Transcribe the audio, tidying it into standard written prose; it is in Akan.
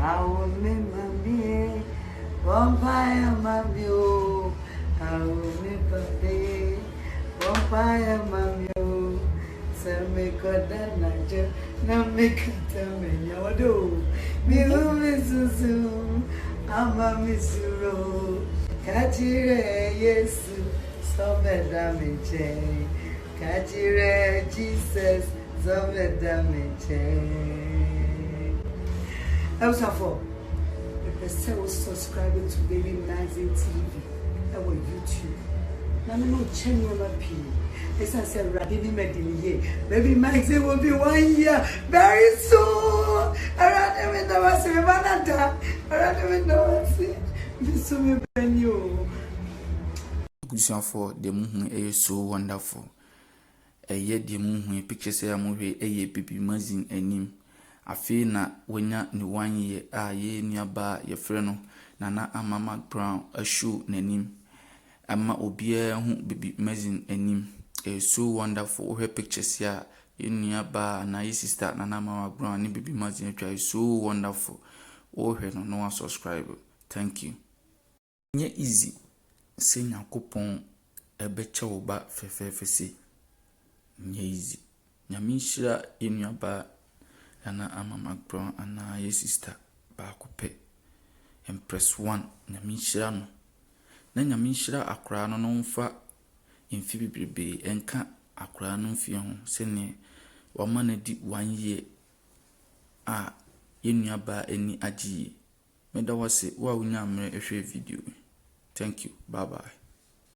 How me mami, vampire mami oh. How me papi, vampire mami oh. Se me koda najo, na me kata me nyodo. Mi susu, ama mi suro. Kachire Yesu, so me damage. Kachire Jesus, so me damage. Also, the person subscribing to Baby Maxine TV on YouTube. Now, no channel of it's as a Baby Maxine. Baby Maxine will be 1 year very soon. Around the window, I say, Vanata. Around the window, I say, Miss Benio. Good for the moon is so wonderful. A year the moon pictures a movie a Baby Maxine and him. Afi na wonya ni 1 year a ye nuaba ye frɛ no nana ama Mcbrown a show nanim ama obia hu Baby Maxine anim so wonderful her pictures ya ye nuaba na ye sister nana ama Mcbrown ni Baby Maxine try so wonderful oh her no subscribe. Thank you. Nye easy say Nyankopon ebeche wo ba fefefe se nye easy nyame hira ye nuaba Ana ama Mcbrown ana ye sister ba kope Empress 1 nyame hira no na nyame hira akra no no mfa mfi bibrebe enka akra no mfi ho se ne wama na di 1 year a ye nuaba ani agye meda wase wa wonya amre ehwe video. Thank you. Bye bye.